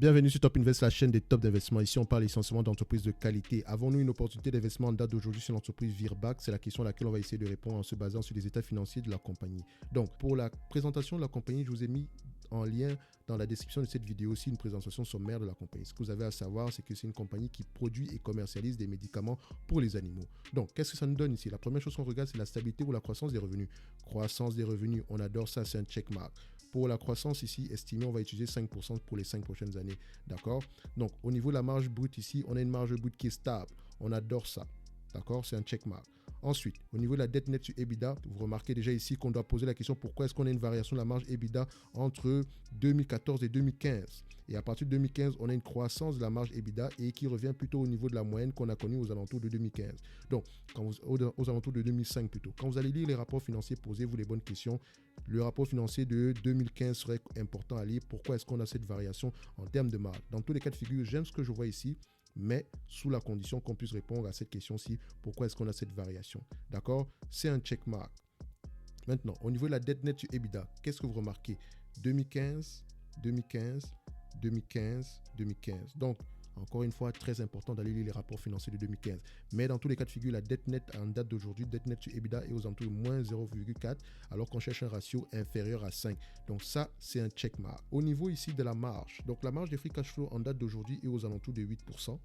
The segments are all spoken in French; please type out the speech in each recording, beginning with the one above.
Bienvenue sur Top Invest, la chaîne des top d'investissement. Ici, on parle essentiellement d'entreprises de qualité. Avons-nous une opportunité d'investissement en date d'aujourd'hui sur l'entreprise Virbac? C'est la question à laquelle on va essayer de répondre en se basant sur les états financiers de la compagnie. Donc, pour la présentation de la compagnie, je vous ai mis en lien dans la description de cette vidéo aussi une présentation sommaire de la compagnie. Ce que vous avez à savoir, c'est que c'est une compagnie qui produit et commercialise des médicaments pour les animaux. Donc, qu'est-ce que ça nous donne ici? La première chose qu'on regarde, c'est la stabilité ou la croissance des revenus. Croissance des revenus, on adore ça, c'est un checkmark. Pour la croissance ici, estimée, on va utiliser 5% pour les 5 prochaines années. D'accord? Donc, au niveau de la marge brute ici, on a une marge brute qui est stable. On adore ça. D'accord? C'est un checkmark. Ensuite, au niveau de la dette nette sur EBITDA, vous remarquez déjà ici qu'on doit poser la question pourquoi est-ce qu'on a une variation de la marge EBITDA entre 2014 et 2015. Et à partir de 2015, on a une croissance de la marge EBITDA et qui revient plutôt au niveau de la moyenne qu'on a connue aux alentours de 2015. Donc, aux alentours de 2005 plutôt. Quand vous allez lire les rapports financiers, posez-vous les bonnes questions. Le rapport financier de 2015 serait important à lire. Pourquoi est-ce qu'on a cette variation en termes de marge? Dans tous les cas de figure, j'aime ce que je vois ici, mais sous la condition qu'on puisse répondre à cette question-ci, pourquoi est-ce qu'on a cette variation? D'accord? C'est un checkmark. Maintenant, au niveau de la dette nette sur EBITDA, qu'est-ce que vous remarquez? 2015, 2015, 2015, 2015. Donc, encore une fois, très important d'aller lire les rapports financiers de 2015. Mais dans tous les cas de figure, la dette nette en date d'aujourd'hui, dette nette sur EBITDA est aux alentours de moins 0,4, alors qu'on cherche un ratio inférieur à 5. Donc ça, c'est un checkmark. Au niveau ici de la marge, donc la marge des free cash flow en date d'aujourd'hui est aux alentours de 8%.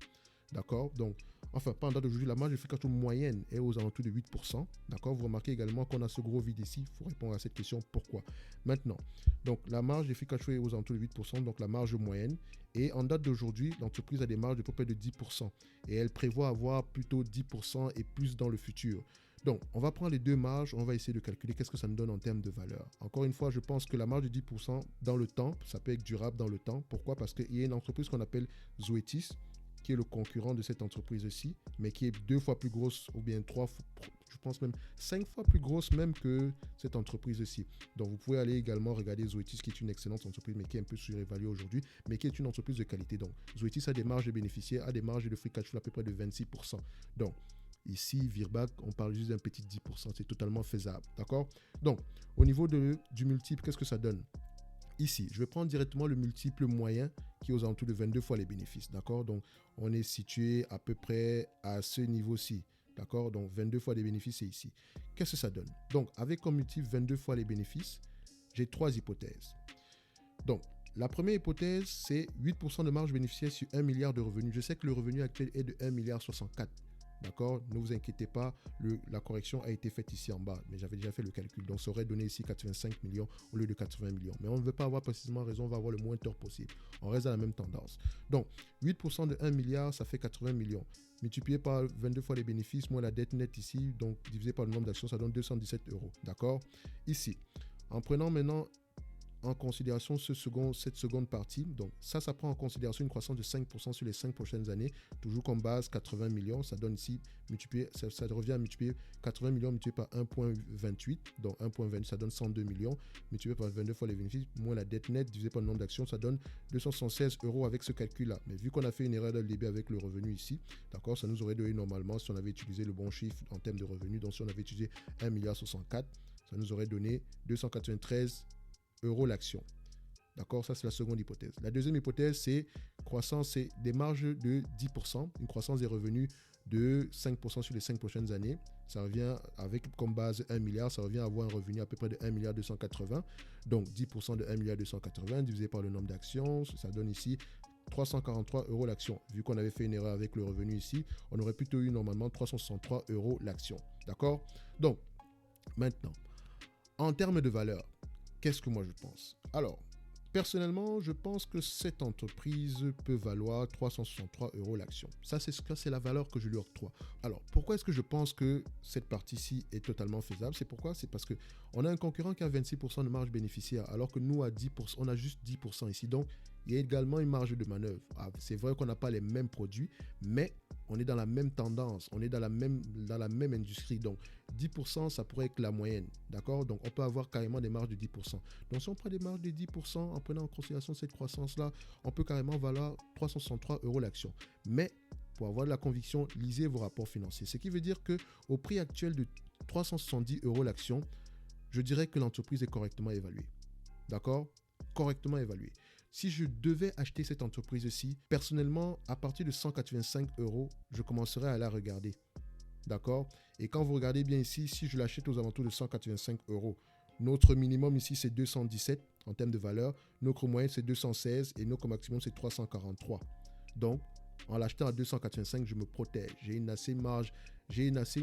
D'accord? Donc, enfin, pas en date d'aujourd'hui, la marge de free cash flow moyenne est aux alentours de 8%. D'accord? Vous remarquez également qu'on a ce gros vide ici. Il faut répondre à cette question, pourquoi? Maintenant, donc la marge de free cash flow est aux alentours de 8%, donc la marge moyenne. Et en date d'aujourd'hui, l'entreprise a des marges de peu près de 10%. Et elle prévoit avoir plutôt 10% et plus dans le futur. Donc, on va prendre les deux marges, on va essayer de calculer qu'est-ce que ça nous donne en termes de valeur. Encore une fois, je pense que la marge de 10% dans le temps, ça peut être durable dans le temps. Pourquoi? Parce qu'il y a une entreprise qu'on appelle Zoetis, qui est le concurrent de cette entreprise-ci, mais qui est 2 fois plus grosse, ou bien 3 fois, je pense même 5 fois plus grosse même que cette entreprise-ci. Donc, vous pouvez aller également regarder Zoetis, qui est une excellente entreprise, mais qui est un peu surévaluée aujourd'hui, mais qui est une entreprise de qualité. Donc, Zoetis a des marges de bénéficiaires, a des marges de free cash flow à peu près de 26%. Donc, ici, Virbac, on parle juste d'un petit 10%. C'est totalement faisable. D'accord? Donc, au niveau du multiple, qu'est-ce que ça donne? Ici, je vais prendre directement le multiple moyen qui est aux alentours de 22 fois les bénéfices. D'accord? Donc, on est situé à peu près à ce niveau-ci. D'accord? Donc, 22 fois les bénéfices, c'est ici. Qu'est-ce que ça donne? Donc, avec comme multiple 22 fois les bénéfices, j'ai 3 hypothèses. Donc, la première hypothèse, c'est 8% de marge bénéficiaire sur 1 milliard de revenus. Je sais que le revenu actuel est de 1,64 milliard. D'accord? Ne vous inquiétez pas, la correction a été faite ici en bas, mais j'avais déjà fait le calcul. Donc, ça aurait donné ici 85 millions au lieu de 80 millions. Mais on ne veut pas avoir précisément raison, on va avoir le moins tort possible. On reste à la même tendance. Donc, 8% de 1 milliard, ça fait 80 millions. Multiplié par 22 fois les bénéfices, moins la dette nette ici, donc divisé par le nombre d'actions, ça donne 217 euros. D'accord? Ici, en prenant maintenant en considération cette seconde partie. Donc ça prend en considération une croissance de 5% sur les 5 prochaines années, toujours comme base 80 millions. Ça donne ici, ça revient à multiplier 80 millions multiplié par 1,28. Donc 1,20, ça donne 102 millions. Multiplié par 22 fois les bénéfices, moins la dette nette, divisé par le nombre d'actions, ça donne 276 euros avec ce calcul-là. Mais vu qu'on a fait une erreur dans le début avec le revenu ici, d'accord, ça nous aurait donné normalement, si on avait utilisé le bon chiffre en termes de revenus, donc si on avait utilisé 1,64 milliard, ça nous aurait donné 293 euros l'action. D'accord? Ça, c'est la seconde hypothèse. La deuxième hypothèse, c'est croissance, c'est des marges de 10%, une croissance des revenus de 5% sur les 5 prochaines années. Ça revient avec comme base 1 milliard, ça revient à avoir un revenu à peu près de 1 milliard 280. Donc 10% de 1 milliard 280 divisé par le nombre d'actions, ça donne ici 343 euros l'action. Vu qu'on avait fait une erreur avec le revenu ici, on aurait plutôt eu normalement 363 euros l'action. D'accord? Donc, maintenant, en termes de valeur, qu'est-ce que moi je pense? Alors, personnellement, je pense que cette entreprise peut valoir 363 euros l'action. Ça, c'est la valeur que je lui octroie. Alors, pourquoi est-ce que je pense que cette partie-ci est totalement faisable? C'est pourquoi? C'est parce qu'on a un concurrent qui a 26% de marge bénéficiaire, alors que nous, à 10%, on a juste 10% ici. Donc, il y a également une marge de manœuvre. Ah, c'est vrai qu'on n'a pas les mêmes produits, mais on est dans la même tendance, on est dans la même industrie. Donc, 10%, ça pourrait être la moyenne. D'accord? Donc, on peut avoir carrément des marges de 10%. Donc, si on prend des marges de 10% en prenant en considération cette croissance-là, on peut carrément valoir 363 euros l'action. Mais, pour avoir de la conviction, lisez vos rapports financiers. Ce qui veut dire qu'au prix actuel de 370 euros l'action, je dirais que l'entreprise est correctement évaluée. D'accord? Correctement évaluée. si je devais acheter cette entreprise-ci, personnellement, à partir de 185 €, je commencerai à la regarder. D'accord? Et quand vous regardez bien ici, si je l'achète aux alentours de 185 €, notre minimum ici, c'est 217 en termes de valeur. Notre moyenne, c'est 216 et notre maximum, c'est 343. Donc, en l'achetant à 285, je me protège. J'ai une assez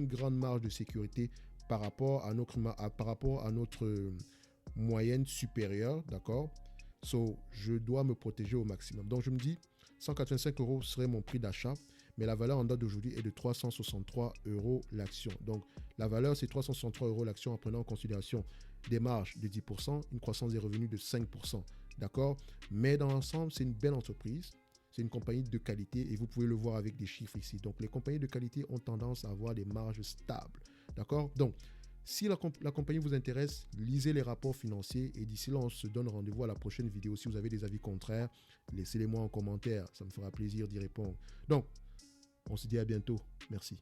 grande marge de sécurité par rapport à notre moyenne supérieure, d'accord? So, je dois me protéger au maximum. Donc, je me dis, 185 € serait mon prix d'achat, mais la valeur en date d'aujourd'hui est de 363 € l'action. Donc, la valeur, c'est 363 € l'action en prenant en considération des marges de 10%, une croissance des revenus de 5%, d'accord? Mais dans l'ensemble, c'est une belle entreprise. C'est une compagnie de qualité et vous pouvez le voir avec des chiffres ici. Donc, les compagnies de qualité ont tendance à avoir des marges stables, d'accord? Donc, si la compagnie vous intéresse, lisez les rapports financiers et d'ici là, on se donne rendez-vous à la prochaine vidéo. Si vous avez des avis contraires, laissez-les moi en commentaire. Ça me fera plaisir d'y répondre. Donc, on se dit à bientôt. Merci.